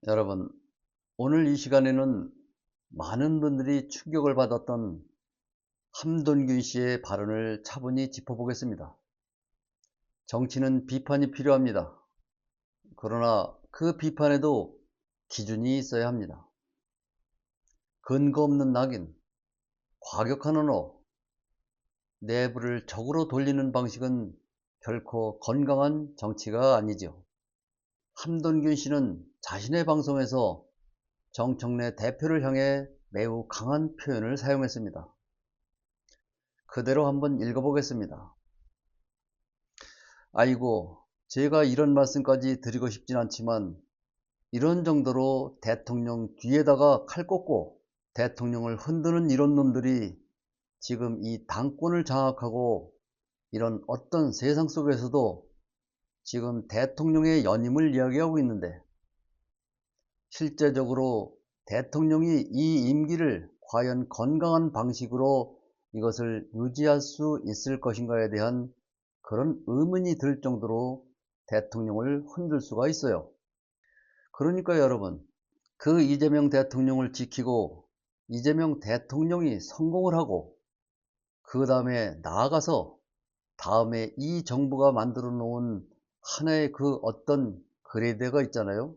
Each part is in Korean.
여러분, 오늘 이 시간에는 많은 분들이 충격을 받았던 함돈균 씨의 발언을 차분히 짚어보겠습니다. 정치는 비판이 필요합니다. 그러나 그 비판에도 기준이 있어야 합니다. 근거 없는 낙인, 과격한 언어, 내부를 적으로 돌리는 방식은 결코 건강한 정치가 아니죠. 함돈균 씨는 자신의 방송에서 정청래 대표를 향해 매우 강한 표현을 사용했습니다. 그대로 한번 읽어보겠습니다. 아이고, 제가 이런 말씀까지 드리고 싶진 않지만 이런 정도로 대통령 뒤에다가 칼 꽂고 대통령을 흔드는 이런 놈들이 지금 이 당권을 장악하고 이런 어떤 세상 속에서도 지금 대통령의 연임을 이야기하고 있는데, 실제적으로 대통령이 이 임기를 과연 건강한 방식으로 이것을 유지할 수 있을 것인가에 대한 그런 의문이 들 정도로 대통령을 흔들 수가 있어요. 그러니까 여러분, 그 이재명 대통령을 지키고 이재명 대통령이 성공을 하고 그 다음에 나아가서 다음에 이 정부가 만들어 놓은 하나의 그 어떤 그레이드가 있잖아요.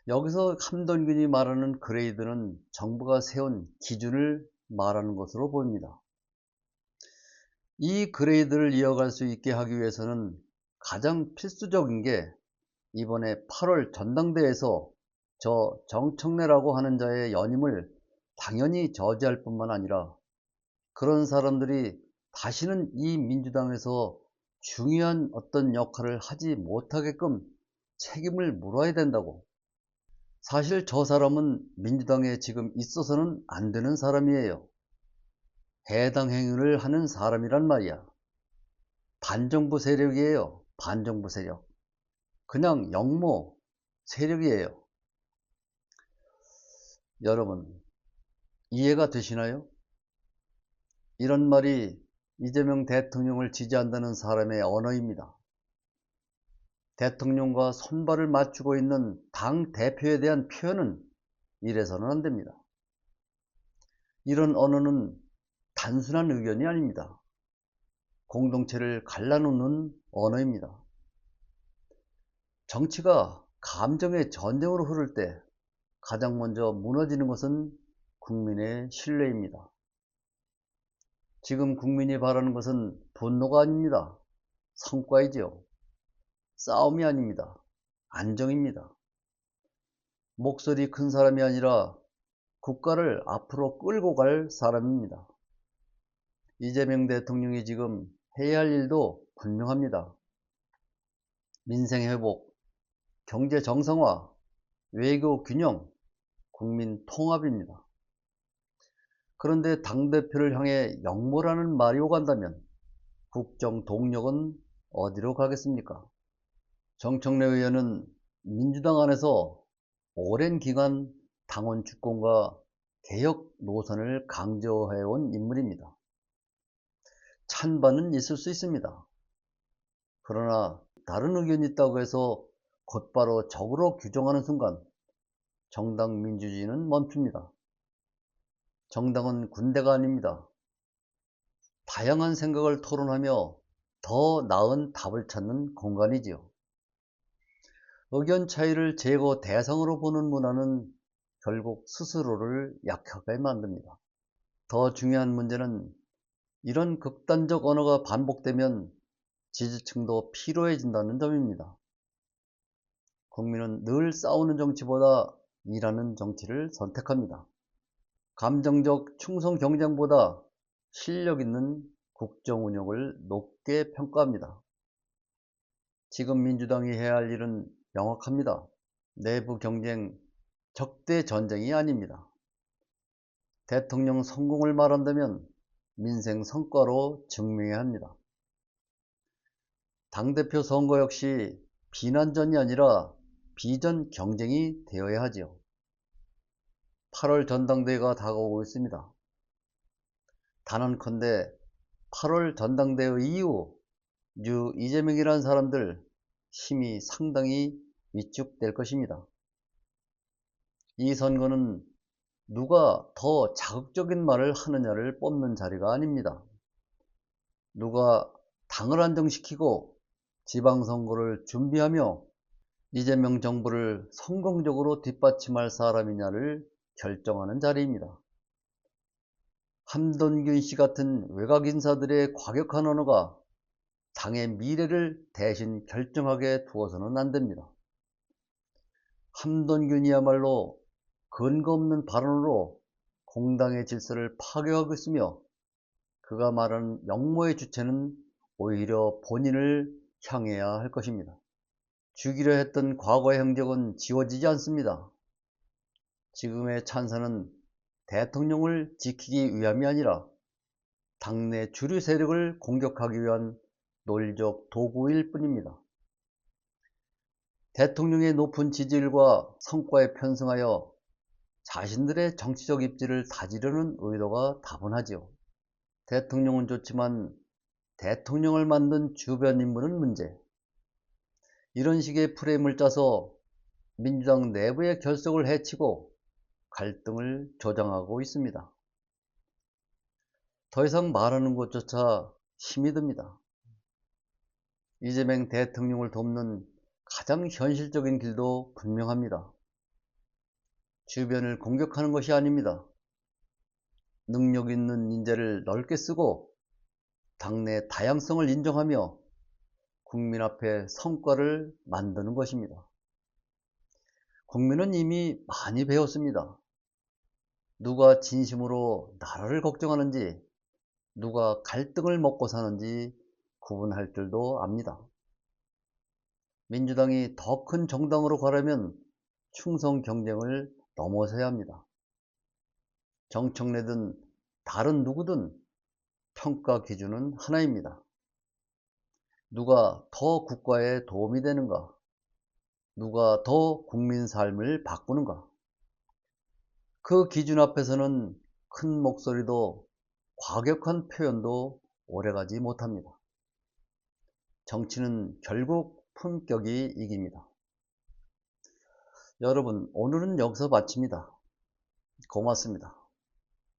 여기서 함돈균이 말하는 그레이드는 정부가 세운 기준을 말하는 것으로 보입니다. 이 그레이드를 이어갈 수 있게 하기 위해서는 가장 필수적인 게 이번에 8월 전당대회에서 저 정청래라고 하는 자의 연임을 당연히 저지할 뿐만 아니라 그런 사람들이 다시는 이 민주당에서 중요한 어떤 역할을 하지 못하게끔 책임을 물어야 된다고. 사실 저 사람은 민주당에 지금 있어서는 안 되는 사람이에요. 해당 행위를 하는 사람이란 말이야. 반정부 세력이에요. 반정부 세력. 그냥 영모 세력이에요. 여러분, 이해가 되시나요? 이런 말이 이재명 대통령을 지지한다는 사람의 언어입니다. 대통령과 손발을 맞추고 있는 당 대표에 대한 표현은 이래서는 안 됩니다. 이런 언어는 단순한 의견이 아닙니다. 공동체를 갈라놓는 언어입니다. 정치가 감정의 전쟁으로 흐를 때 가장 먼저 무너지는 것은 국민의 신뢰입니다. 지금 국민이 바라는 것은 분노가 아닙니다. 성과이지요. 싸움이 아닙니다. 안정입니다. 목소리 큰 사람이 아니라 국가를 앞으로 끌고 갈 사람입니다. 이재명 대통령이 지금 해야 할 일도 분명합니다. 민생 회복, 경제 정상화, 외교 균형, 국민 통합입니다. 그런데 당대표를 향해 역모라는 말이 오간다면 국정 동력은 어디로 가겠습니까? 정청래 의원은 민주당 안에서 오랜 기간 당원 주권과 개혁 노선을 강조해온 인물입니다. 찬반은 있을 수 있습니다. 그러나 다른 의견이 있다고 해서 곧바로 적으로 규정하는 순간 정당 민주주의는 멈춥니다. 정당은 군대가 아닙니다. 다양한 생각을 토론하며 더 나은 답을 찾는 공간이지요. 의견 차이를 제거 대상으로 보는 문화는 결국 스스로를 약하게 만듭니다. 더 중요한 문제는 이런 극단적 언어가 반복되면 지지층도 피로해진다는 점입니다. 국민은 늘 싸우는 정치보다 일하는 정치를 선택합니다. 감정적 충성 경쟁보다 실력 있는 국정 운영을 높게 평가합니다. 지금 민주당이 해야 할 일은 명확합니다. 내부 경쟁, 적대 전쟁이 아닙니다. 대통령 성공을 말한다면 민생 성과로 증명해야 합니다. 당대표 선거 역시 비난전이 아니라 비전 경쟁이 되어야 하지요. 8월 전당대회가 다가오고 있습니다. 단언컨대 8월 전당대회 이후 이재명이라는 사람들 힘이 상당히 위축될 것입니다. 이 선거는 누가 더 자극적인 말을 하느냐를 뽑는 자리가 아닙니다. 누가 당을 안정시키고 지방선거를 준비하며 이재명 정부를 성공적으로 뒷받침할 사람이냐를 결정하는 자리입니다. 함돈균 씨 같은 외곽 인사들의 과격한 언어가 당의 미래를 대신 결정하게 두어서는 안 됩니다. 함돈균이야말로 근거 없는 발언으로 공당의 질서를 파괴하고 있으며 그가 말하는 역모의 주체는 오히려 본인을 향해야 할 것입니다. 주기로 했던 과거의 행적은 지워지지 않습니다. 지금의 찬사는 대통령을 지키기 위함이 아니라 당내 주류 세력을 공격하기 위한 논리적 도구일 뿐입니다. 대통령의 높은 지지율과 성과에 편승하여 자신들의 정치적 입지를 다지려는 의도가 다분하지요. 대통령은 좋지만 대통령을 만든 주변 인물은 문제. 이런 식의 프레임을 짜서 민주당 내부의 결속을 해치고 갈등을 조장하고 있습니다. 더 이상 말하는 것조차 힘이 듭니다. 이재명 대통령을 돕는 가장 현실적인 길도 분명합니다. 주변을 공격하는 것이 아닙니다. 능력 있는 인재를 넓게 쓰고 당내 다양성을 인정하며 국민 앞에 성과를 만드는 것입니다. 국민은 이미 많이 배웠습니다. 누가 진심으로 나라를 걱정하는지, 누가 갈등을 먹고 사는지 구분할 줄도 압니다. 민주당이 더 큰 정당으로 가려면 충성 경쟁을 넘어서야 합니다. 정청래든 다른 누구든 평가 기준은 하나입니다. 누가 더 국가에 도움이 되는가? 누가 더 국민 삶을 바꾸는가? 그 기준 앞에서는 큰 목소리도 과격한 표현도 오래가지 못합니다. 정치는 결국 품격이 이깁니다. 여러분, 오늘은 여기서 마칩니다. 고맙습니다.